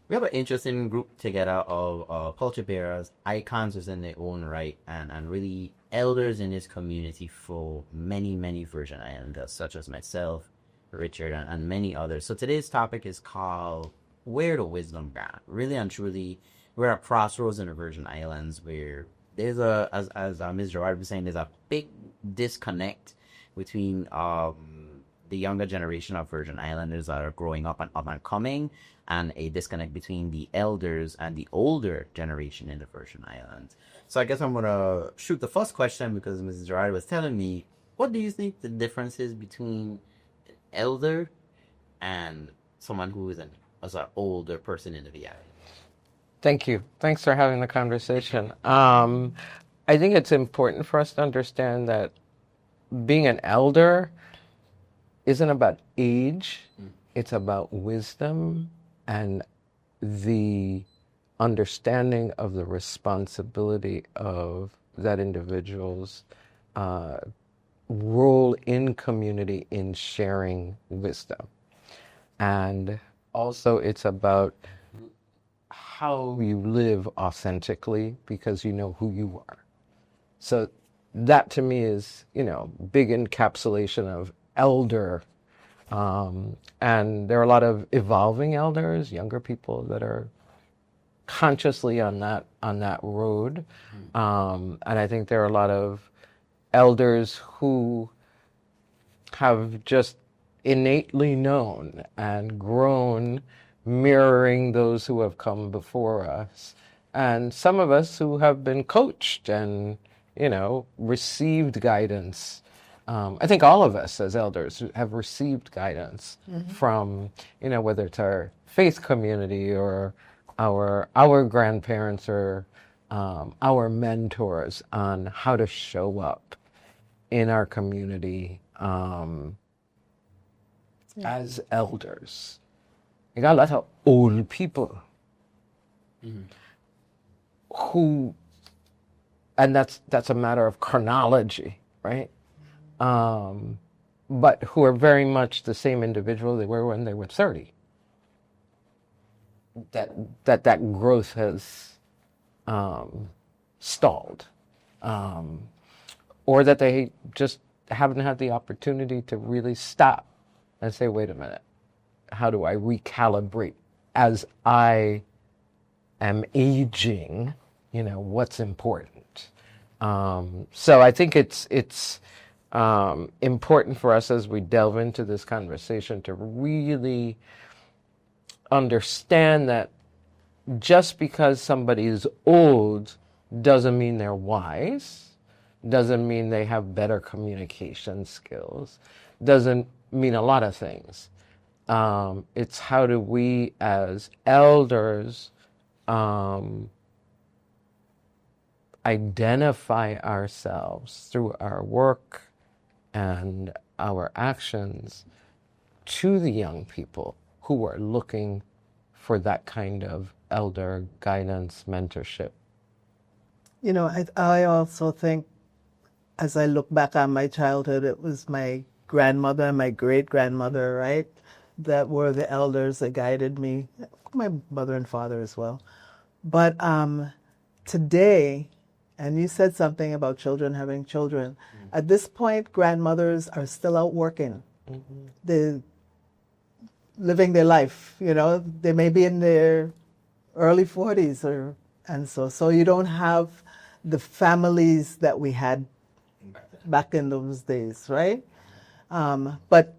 We have an interesting group together of culture bearers, icons within their own right, and really elders in this community for many, many Virgin Islanders, such as myself, Richard, and many others. So today's topic is called Where the Wisdom Gone. Really and truly, we're at crossroads in the Virgin Islands where there's as Ms. Gerard was saying, there's a big disconnect between the younger generation of Virgin Islanders that are growing up and coming, and a disconnect between the elders and the older generation in the Virgin Islands. So I guess I'm gonna shoot the first question because Mrs. Gerard was telling me, what do you think the difference is between an elder and someone who is an older person in the VI? Thank you. Thanks for having the conversation. I think it's important for us to understand that being an elder isn't about age, it's about wisdom and the understanding of the responsibility of that individual's role in community in sharing wisdom. And also it's about how you live authentically because you know who you are. So that to me is, big encapsulation of elder. And there are a lot of evolving elders, younger people that are consciously on that road. And I think there are a lot of elders who have just innately known and grown mirroring those who have come before us. And some of us who have been coached and, received guidance. I think all of us as elders have received guidance from, whether it's our faith community or our grandparents or our mentors on how to show up in our community as elders. You got a lot of old people who, and that's a matter of chronology, right? But who are very much the same individual they were when they were 30. That growth has stalled, or that they just haven't had the opportunity to really stop and say, wait a minute, how do I recalibrate as I am aging, what's important? So I think it's important for us as we delve into this conversation to really understand that just because somebody is old doesn't mean they're wise, doesn't mean they have better communication skills, doesn't mean a lot of things. It's how do we as elders identify ourselves through our work and our actions to the young people who are looking for that kind of elder guidance, mentorship. I also think as I look back on my childhood, it was my grandmother and my great-grandmother, right, that were the elders that guided me, my mother and father as well. But today, and you said something about children having children, at this point, grandmothers are still out working. They're living their life, they may be in their early 40s so you don't have the families that we had back in those days, right? But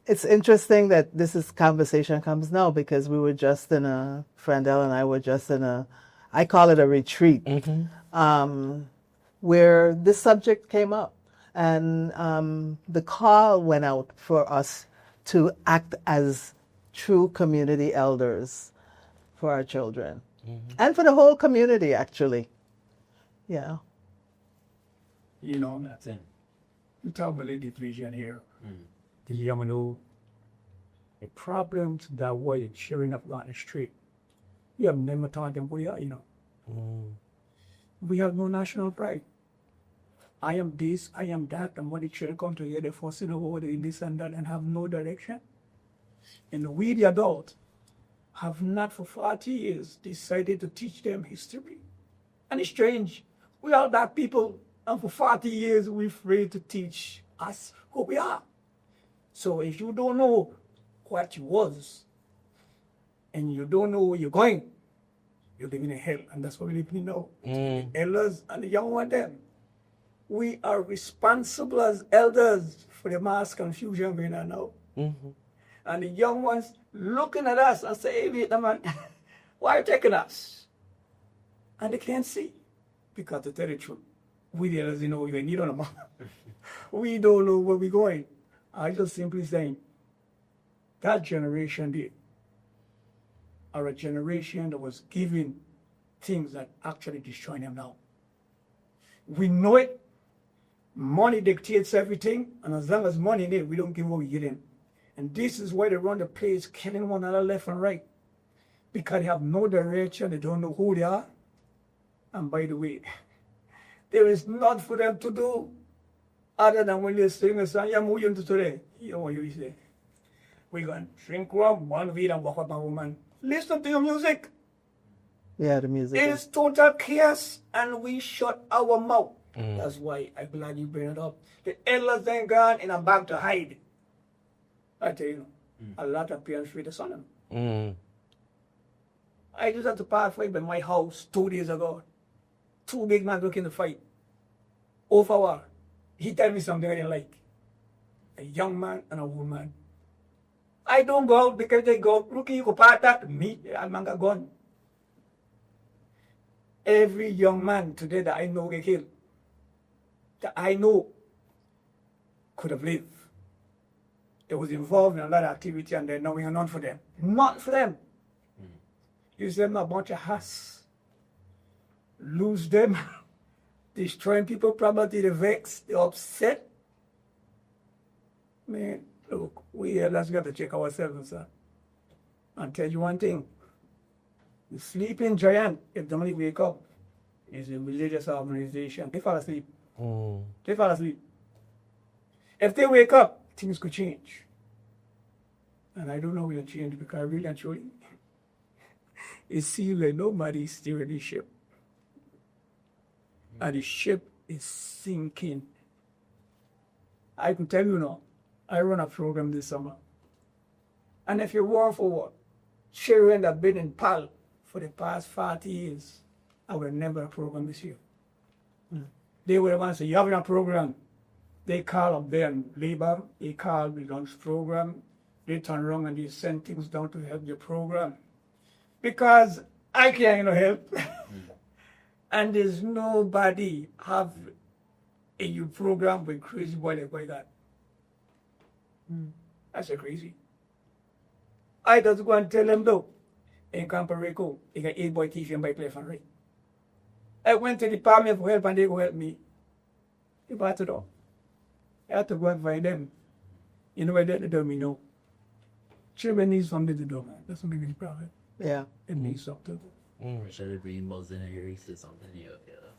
it's interesting that conversation comes now because we were just Frandelle and I were just I call it a retreat, where this subject came up. And the call went out for us to act as true community elders for our children and for the whole community, actually. Yeah. Nothing. We talk about the division here. The problems that were showing up on the street. You have never taught them who you are, We have no national pride. I am this, I am that, and when the children come together, they're forcing over this and that and have no direction. And we, the adult, have not for 40 years decided to teach them history. And it's strange. We are black people, and for 40 years we're afraid to teach us who we are. So if you don't know what you was, and you don't know where you're going, you're living in hell, and that's what we live in now. The elders and the young one them. We are responsible as elders for the mass confusion going on now. And the young ones looking at us and say, hey, wait a man, why are you taking us? And they can't see. Because to tell the truth, we the elders, we need on them. We don't know where we're going. I just simply saying, that generation did. Are a generation that was giving things that actually destroy them now. We know it. Money dictates everything, and as long as money in it, we don't give what we get in. And this is why they run the place, killing one another left and right. Because they have no direction, they don't know who they are. And by the way, there is nothing for them to do other than when they sing a song, I'm moving to today. You know what you say? We're going to drink rum, one weed, and walk up a woman. Listen to your music. Yeah, the music. It's total chaos, and we shut our mouth. That's why I'm glad you bring it up. The elders then gone in a bag to hide. I tell you, a lot of parents read the son. I just had to pass by my house 2 days ago. 2 big men looking to fight. Over what? He tell me something I didn't like. A young man and a woman. I don't go out because they go, rookie, you go part that, me, I'm a gun. Every young man today that I know get killed, that I know could have lived. They was involved in a lot of activity and they're knowing none for them. Not for them. Use them a bunch of ass. Lose them. Destroying people property, they vex, they upset. Man, look, we here, let's get to check ourselves, sir. And tell you one thing. The sleeping giant, if the money wake up, is a religious organization. They fall asleep. They fall asleep. If they wake up, things could change. And I don't know will change because really and truly, it seems like nobody's steering the ship. And the ship is sinking. I can tell you now, I run a program this summer. And if you want for what? Children that have been in PAL for the past 40 years, I will never program this year. They were the ones say, you have a program. They call up their labor, they call the lunch program, they turn around and they send things down to help the program. Because I can't help. And there's nobody have a youth program with crazy boy like that. That's a crazy. I just go and tell them though, in Campo Rico, they got 8 boy teeth and by play for right. I went to the department for help and they go help me. They bought it all. I had to go and find them. You know what they do me know. Children need something to do, man. That's something really proud. Yeah. It needs something. Should it be most in a race or something? Yeah.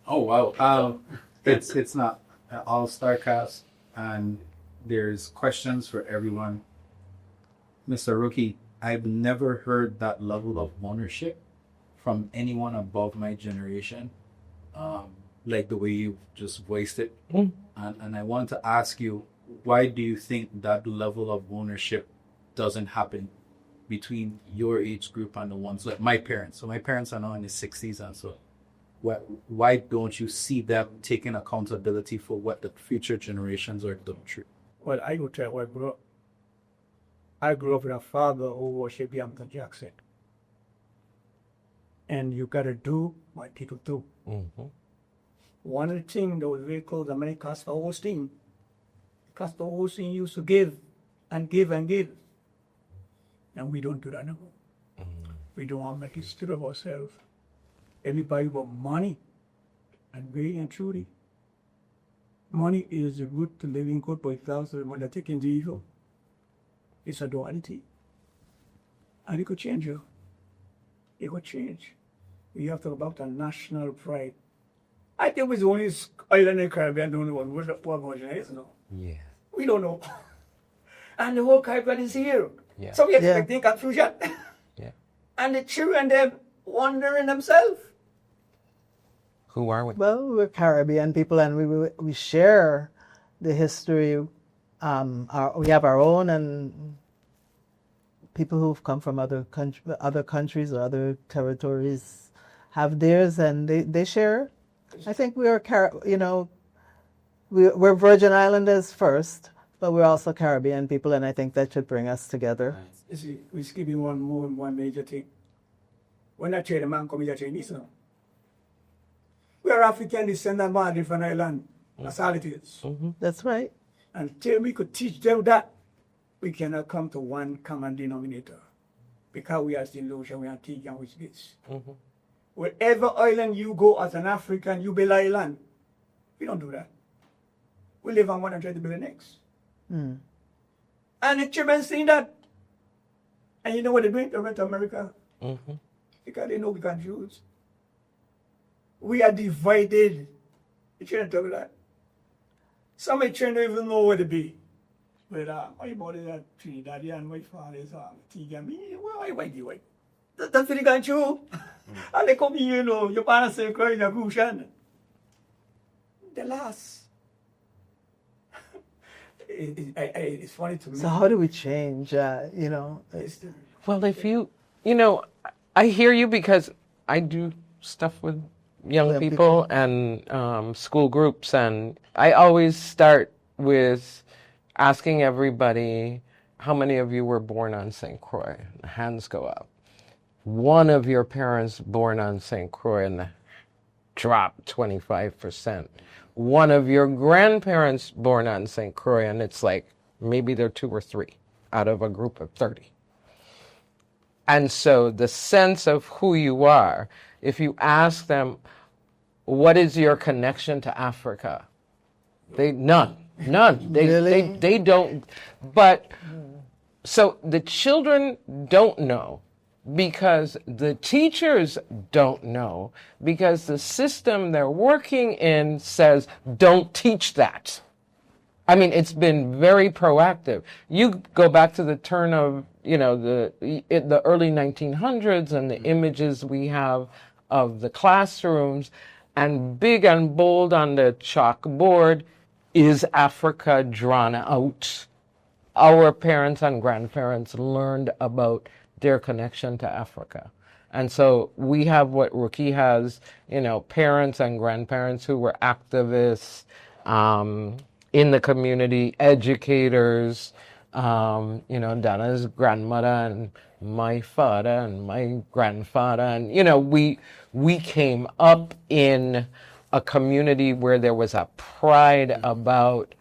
Oh wow. It's not an all-star cast, and there's questions for everyone. Mr. Rookie, I've never heard that level of ownership from anyone above my generation, like the way you just voiced it. And I want to ask you, why do you think that level of ownership doesn't happen between your age group and the ones like my parents? So my parents are now in the 60s, and so why don't you see them taking accountability for what the future generations are doing through? Well, I will tell you where I grew up. I grew up with a father who worshiped Michael Jackson. And you got to do what people do. One of the things that was very close to many Pastor Osteen. Pastor Osteen used to give and give and give. And we don't do that no more. We don't want to make history of ourselves. Everybody want money. And really and truly, money is the root to living good, but it's also the one that taking the evil. It's a duality. And it could change you. It could change. We have to talk about the national pride. I think we're the only island in the Caribbean don't know what version is now. Yeah. We don't know. And the whole Caribbean is here. Yeah. So we're expecting confusion. Yeah. And the children, they're wondering themselves. Who are we? Well, we're Caribbean people, and we share the history. We have our own, and people who've come from other countries or other territories have theirs, and they share. I think we are, we're Virgin Islanders first, but we're also Caribbean people, and I think that should bring us together. You see, we skip in one major thing. When I trade a man come here, Chinese now. We are African descendant from a different island. That's all it is. That's right. Until we could teach them that, we cannot come to one common denominator. Because we are still Lucian, we are Tegan, which is. Wherever island you go as an African, you build island. We don't do that. We live on one and try to build the next. And the children see that. And you know what they're doing? They went to America. Because they know we can't choose. We are divided. The children talk that. Some of the children don't even know where to be. But my body is Trinidad and my father is Tegan. Why do you? That's what they can't choose. And they come here, your parents say, crying a cushion. The last. It's funny to me. So how do we change? Well, if I hear you because I do stuff with young people and school groups, and I always start with asking everybody, how many of you were born on St. Croix? Hands go up. One of your parents born on St. Croix, and drop 25%. One of your grandparents born on St. Croix, and it's like maybe they're 2 or 3 out of a group of 30. And so the sense of who you are, if you ask them, what is your connection to Africa? None. They don't. But so the children don't know because the teachers don't know, because the system they're working in says, don't teach that. I mean, it's been very proactive. You go back to the turn of, the early 1900s and the images we have of the classrooms, and big and bold on the chalkboard is Africa drawn out. Our parents and grandparents learned about their connection to Africa. And so we have what Rookie has, parents and grandparents who were activists in the community, educators, Donna's grandmother and my father and my grandfather. And, we came up in a community where there was a pride about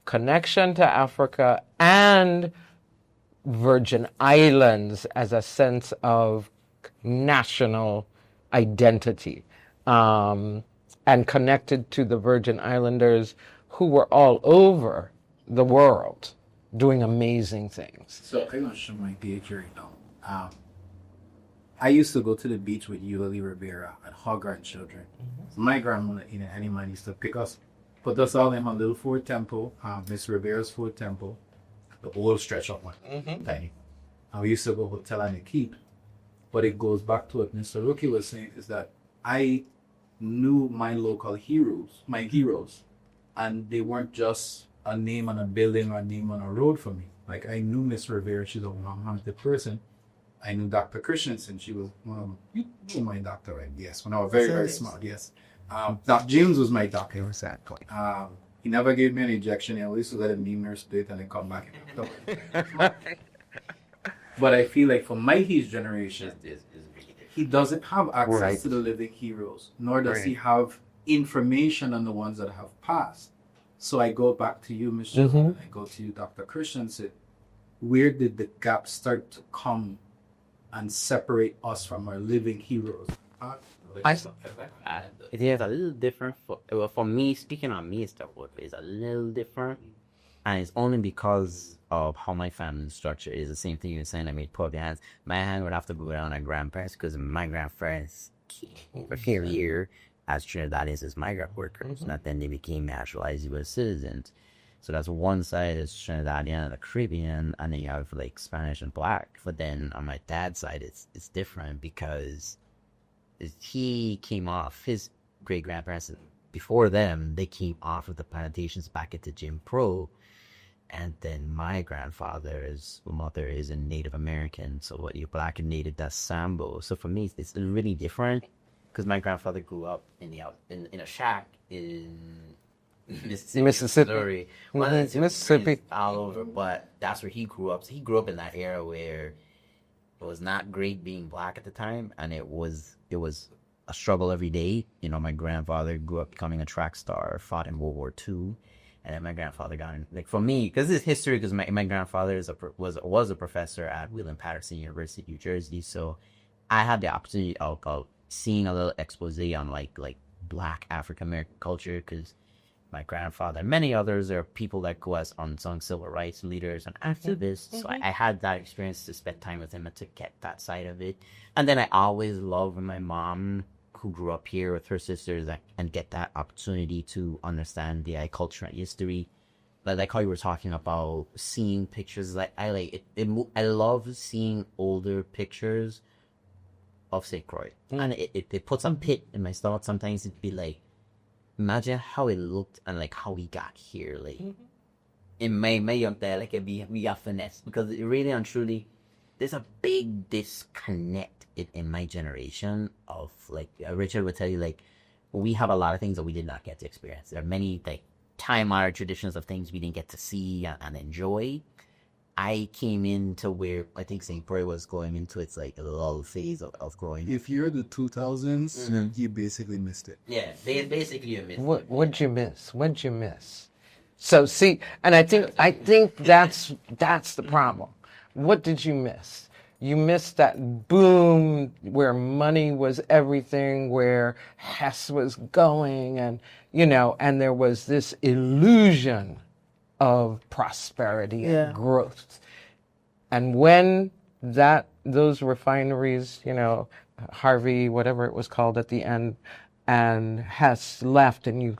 connection to Africa and Virgin Islands as a sense of national identity, and connected to the Virgin Islanders who were all over the world doing amazing things. So I'm going to show my age right now. I used to go to the beach with Yuli Rivera and hug our children. So my grandmother, any man used to put us all in her little Ford Temple, Miss Rivera's Ford Temple, the old stretch up one, tiny. And we used to go hotel and keep. But it goes back to what Mr. Rookie was saying, is that I knew my local heroes, and they weren't just a name on a building or a name on a road for me. Like, I knew Miss Rivera, she's a 100 person. I knew Dr. Christensen, she was you knew my doctor, right? Yes, when I was very, very small, yes. Dr. James was my doctor. Exactly. He never gave me an injection. He always let him leave nurse plate and then come back. But I feel like for his generation, he doesn't have access to the living heroes, nor does he have information on the ones that have passed. So I go back to you, Michelle, and I go to you, Dr. Christensen. Where did the gap start to come and separate us from our living heroes? It is a little different. For me, speaking on me, it's a little different. And it's only because of how my family structure is. The same thing you were saying, I made put the hands. My hand would have to go down on grandparents because my grandparents were here as Trinidadians as migrant workers. And then they became naturalized U.S. citizens. So that's one side is Trinidadian and the Caribbean, and then you have like Spanish and Black. But then on my dad's side, it's different because he came off his great grandparents before them. They came off of the plantations back into Jim Crow, and then my grandfather's mother is a Native American. So what you're Black and Native, that's Sambo. So for me, it's really different because my grandfather grew up in a shack in Mississippi. Missouri. Well, Mississippi. All over, but that's where he grew up. So he grew up in that era where it was not great being Black at the time, and it was a struggle every day. You know, my grandfather grew up becoming a track star, fought in World War II, and then my grandfather got in. Like for me, because it's history, because my grandfather was a professor at William Patterson University, New Jersey, so I had the opportunity of seeing a little expose on like Black African American culture, because my grandfather and many others are people that go as unsung civil rights leaders and activists. So I had that experience to spend time with him and to get that side of it. And then I always loved when my mom, who grew up here with her sisters, and get that opportunity to understand the culture and history. Like how you were talking about seeing pictures. Like I love seeing older pictures of St. Croix. And it puts some pit in my stomach. Sometimes it'd be like, imagine how it looked and like how we got here. Like in my young day, like we got finesse, because it really and truly, there's a big disconnect in my generation of like Richard would tell you, like we have a lot of things that we did not get to experience. There are many like time-honored traditions of things we didn't get to see and enjoy. I came into where I think St. Croix was going into its like a lull phase of growing. If you're the 2000s, you basically missed it. Yeah, basically you missed it. What'd you miss? What'd you miss? So see, and I think that's the problem. What did you miss? You missed that boom where money was everything, where Hess was going, and and there was this illusion of prosperity and growth. And when those refineries, Harvey, whatever it was called at the end, and Hess left, and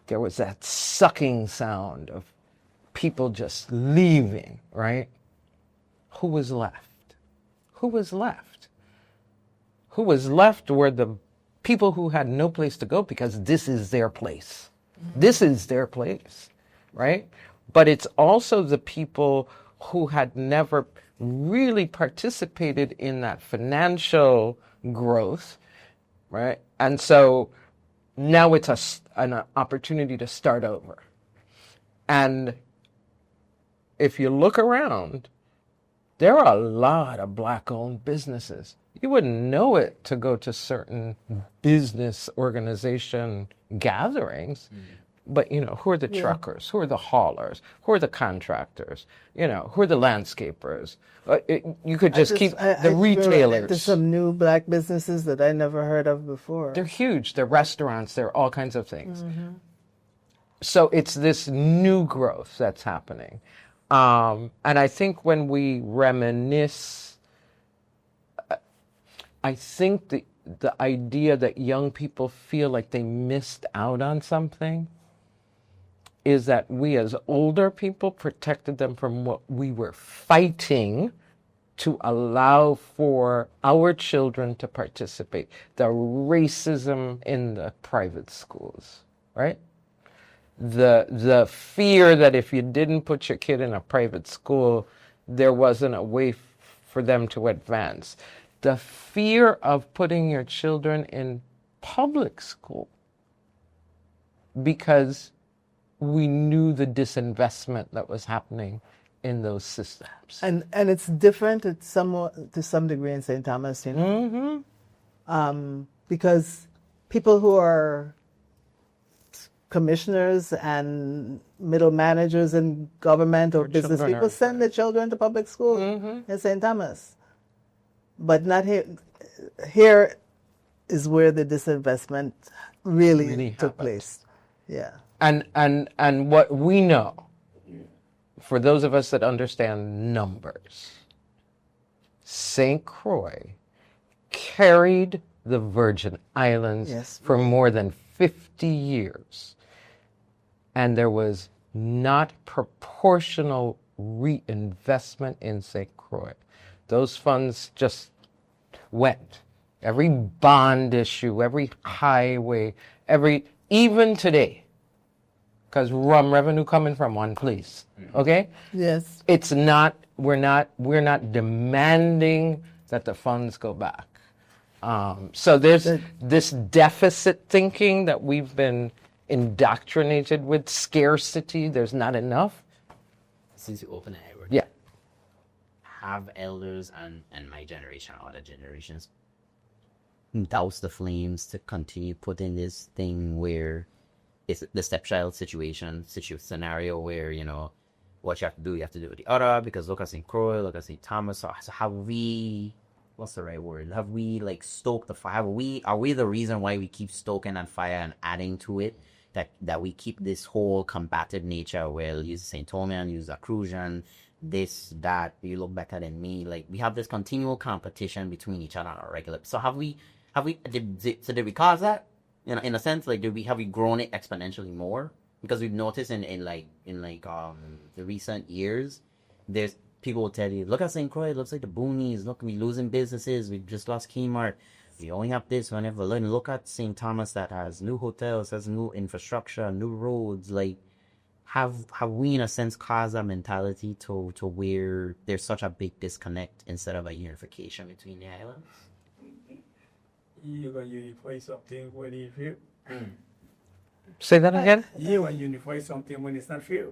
there was that sucking sound of people just leaving, right? Who was left? Who was left? Who was left were the people who had no place to go, because this is their place. This is their place, right? But it's also the people who had never really participated in that financial growth, right? And so now it's an opportunity to start over. And if you look around, there are a lot of Black-owned businesses. You wouldn't know it to go to certain business organization gatherings. But, who are the truckers? Who are the haulers? Who are the contractors? Who are the landscapers? You could just keep the retailers. There's some new Black businesses that I never heard of before. They're huge. They're restaurants. They're all kinds of things. So it's this new growth that's happening. And I think when we reminisce, I think the idea that young people feel like they missed out on something is that we as older people protected them from what we were fighting to allow for our children to participate. The racism in the private schools, right? The fear that if you didn't put your kid in a private school, there wasn't a way for them to advance. The fear of putting your children in public school because we knew the disinvestment that was happening in those systems. And it's different to some degree in St. Thomas, because people who are commissioners and middle managers in government or business people send their children to public school in St. Thomas. But not here. Here is where the disinvestment really took place. Yeah. And what we know, for those of us that understand numbers, St. Croix carried the Virgin Islands for more than 50 years. And there was not proportional reinvestment in St. Croix. Those funds just went. Every bond issue, every highway, even today, because revenue coming from one place, okay? Yes. It's not, we're not demanding that the funds go back. So there's this deficit thinking that we've been indoctrinated with, scarcity, there's not enough. Since you open it, Edward, Yeah. have elders and my generation or other generations douse the flames to continue putting this thing where it's the stepchild scenario where, you know, what you have to do with the other, because look at St. Croix, look at St. Thomas. So have we, what's the right word? Have we like stoked the fire? Are we the reason why we keep stoking on fire and adding to it? That we keep this whole combative nature where we'll use St. Thomian, use Accrusion, this, that, you look better than me. Like, we have this continual competition between each other on a regular. So did we cause that? In a sense, like, have we grown it exponentially more? Because we've noticed in the recent years, there's people will tell you, look at St. Croix, it looks like the boonies, look, we're losing businesses, we just lost Kmart. We only have this, whenever. Look at St. Thomas that has new hotels, has new infrastructure, new roads. Like, have we in a sense caused that mentality to where there's such a big disconnect instead of a unification between the islands? You can unify something when it's fair. Say that again? You can unify something when it's not fair.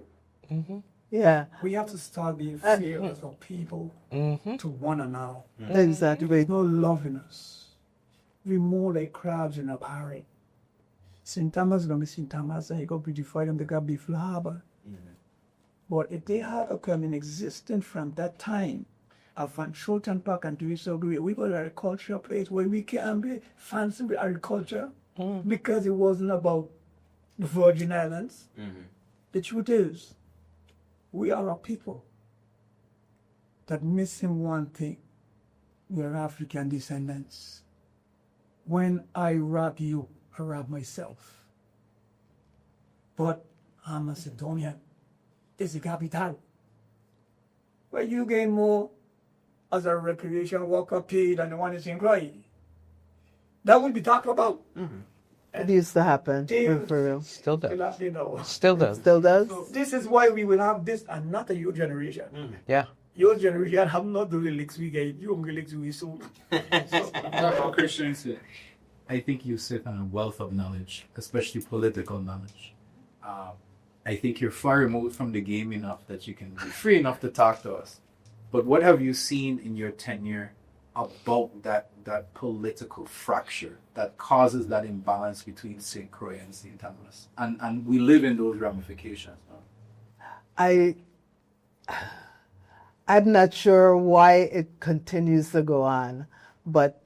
Mm-hmm. Yeah. We have to start being fair as a people to one another. Exactly. There's no love in us. We're more like crabs in a barrel. St. Thomas is going to be St. Thomas, and you got beautify them, they got be harbor. But if they had a come in existence from that time, of Van Schulten Park and do so great, we got an agricultural place where we can be fancy with agriculture because it wasn't about the Virgin Islands. The truth is, we are a people that missing one thing. We are African descendants. When I rob you, I rob myself. But I'm a Macedonian. This is the capital. Where you gain more as a recreation worker paid than the one in St. Croix. That will be talked about. It used to happen. For real. Still does. Still does? So this is why we will have this and not a your generation. Yeah. Your generation have not the lyrics we get. You only lyrics we sold. Christians, I think you sit on a wealth of knowledge, especially political knowledge. I think you're far removed from the game enough that you can be free enough to talk to us. But what have you seen in your tenure about that political fracture that causes that imbalance between St. Croix and St. Thomas? And we live in those ramifications. I'm not sure why it continues to go on, but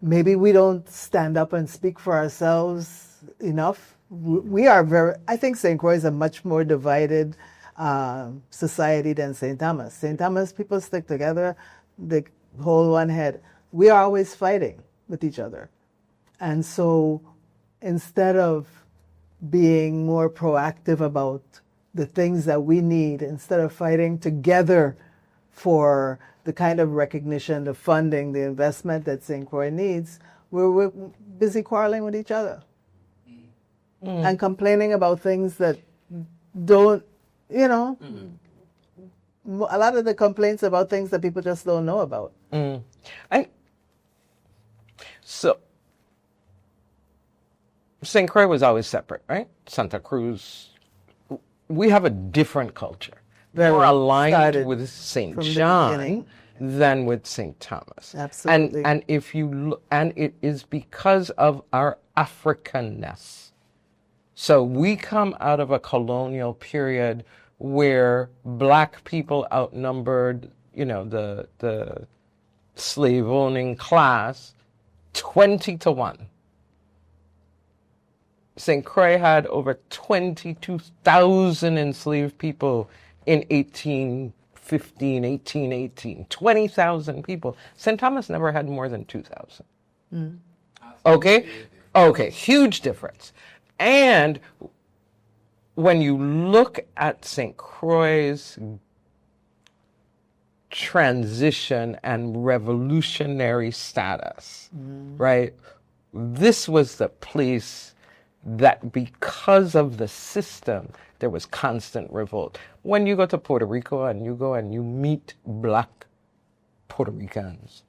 maybe we don't stand up and speak for ourselves enough. I think St. Croix is a much more divided society than St. Thomas. St. Thomas, people stick together, they hold one head. We are always fighting with each other. And so instead of being more proactive about the things that we need, instead of fighting together for the kind of recognition, the funding, the investment that St. Croix needs, we're busy quarreling with each other and complaining about things that don't, a lot of the complaints about things that people just don't know about. So, St. Croix was always separate, right? Santa Cruz, we have a different culture. More aligned with St. John than with St. Thomas. Absolutely. And if you look, and it is because of our Africanness. So we come out of a colonial period where black people outnumbered, the slave owning class 20-1. St. Croix had over 22,000 enslaved people in 1815, 1818, 20,000 people. St. Thomas never had more than when you look at St. Croix's transition and revolutionary status, right? This was the place that, because of the system, there was constant revolt. When you go to Puerto Rico and you go and you meet black Puerto Ricans,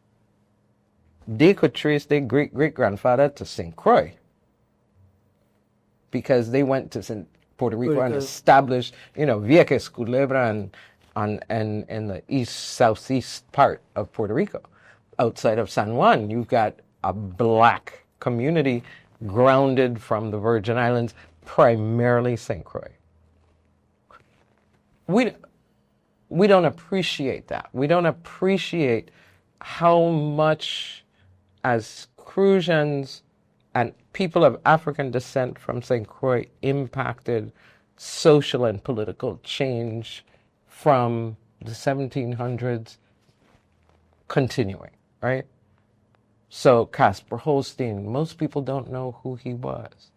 they could trace their great-great-grandfather to St. Croix because they went to Puerto Rico and established, Vieques, Culebra, and in the southeast part of Puerto Rico. Outside of San Juan, you've got a black community grounded from the Virgin Islands, primarily St. Croix. We don't appreciate that. We don't appreciate how much, as Crucians and people of African descent from St. Croix, impacted social and political change from the 1700s continuing, right? So Caspar Holstein, most people don't know who he was.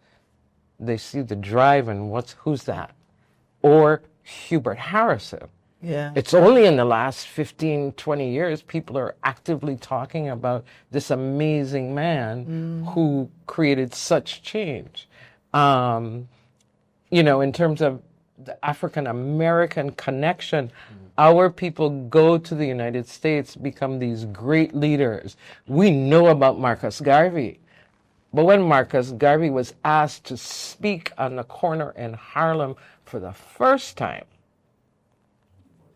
They see the drive and who's that? Or Hubert Harrison. Yeah. It's only in the last 15, 20 years people are actively talking about this amazing man who created such change. In terms of the African-American connection, our people go to the United States, become these great leaders. We know about Marcus Garvey. But when Marcus Garvey was asked to speak on the corner in Harlem for the first time,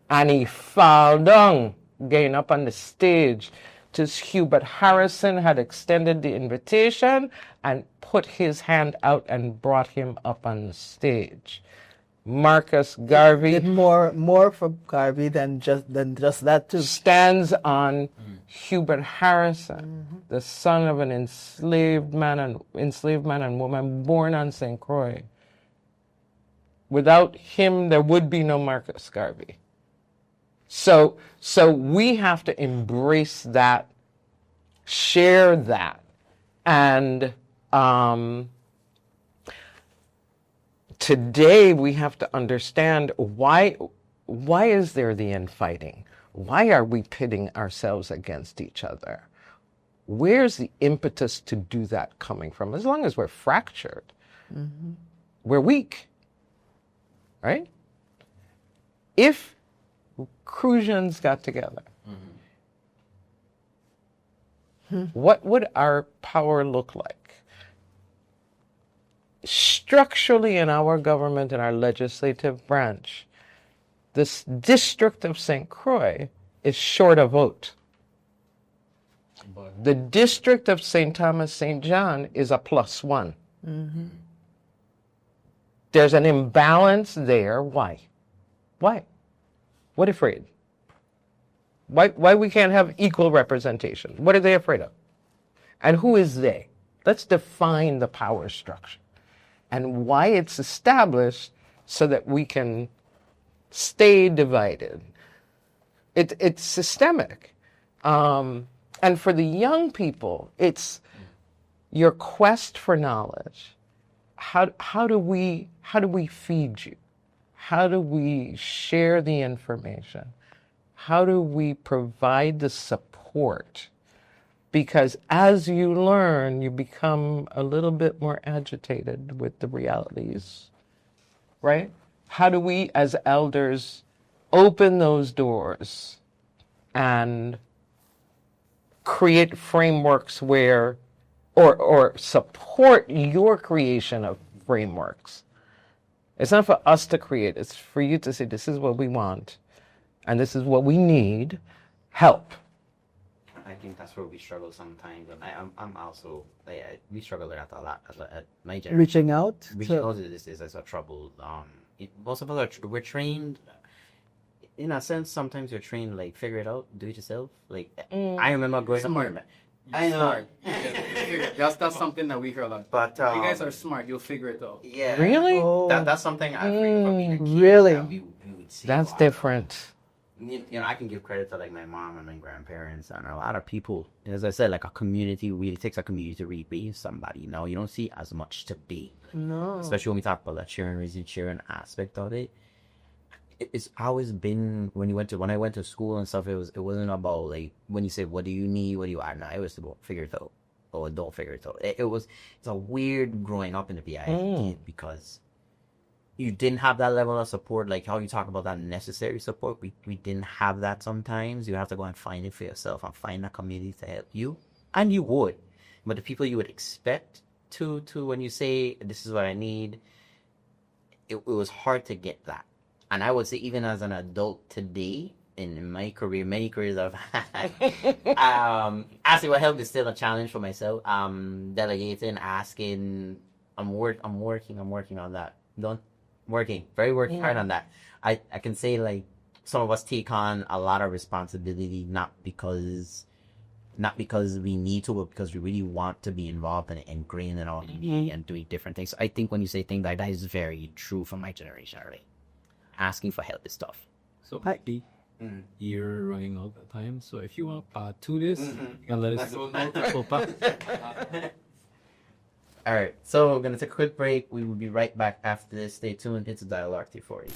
and he fell down, getting up on the stage, just Hubert Harrison had extended the invitation and put his hand out and brought him up on the stage. Marcus Garvey did more for Garvey than just that too. Stands on Hubert Harrison, the son of an enslaved man and woman born on St. Croix. Without him, there would be no Marcus Garvey. So we have to embrace that, share that, and today we have to understand why is there the infighting? Why are we pitting ourselves against each other? Where's the impetus to do that coming from? As long as we're fractured, we're weak, right? If Crucians got together, what would our power look like? Structurally, in our government and our legislative branch, this district of St. Croix is short a vote. The district of St. Thomas, St. John is a +1. There's an imbalance there. Why? What afraid? Why we can't have equal representation? What are they afraid of? And who is they? Let's define the power structure and why it's established so that we can stay divided. It's systemic. And for the young people, it's your quest for knowledge. How do we feed you? How do we share the information? How do we provide the support? Because as you learn, you become a little bit more agitated with the realities, right? How do we, as elders, open those doors and create frameworks where, or support your creation of frameworks? It's not for us to create. It's for you to say, this is what we want, and this is what we need. Help. I think that's where we struggle sometimes. And I'm also, we struggle with that a lot at my generation. Reaching out? Reaching out to this is a trouble. Most of us we're trained, in a sense, sometimes you're trained, figure it out, do it yourself. I remember growing up. I know. That's something that we hear a lot. But you guys are smart. You'll figure it out. Yeah. Really? That's something I think from being a kid really? that we would see That's a lot. different. I can give credit to like my mom and my grandparents and a lot of people. As I said, like a community really takes a community to really raise somebody. You don't see as much to be. No. Especially when we talk about that sharing aspect of it. It's always been when I went to school and stuff. It wasn't about like when you say what do you need, what do you want. No, it was about figure it out or don't figure it out. It's a weird growing up in the PI because you didn't have that level of support, like how you talk about that necessary support. We didn't have that sometimes. You have to go and find it for yourself and find a community to help you, and you would. But the people you would expect to when you say this is what I need, it was hard to get that. And I would say even as an adult today, in my career, many careers I've had, asking for help is still a challenge for myself. Delegating, asking, I'm working on that. Working hard on that. I can say like some of us take on a lot of responsibility, not because we need to, but because we really want to be involved and ingrained in our community and doing different things. So I think when you say things like that is very true for my generation, right? Asking for help is tough. So maybe you're running out of time. So if you want part 2 this, you can let us know. All right, so we're gonna take a quick break. We will be right back after this. Stay tuned. It's a Dialogue 340.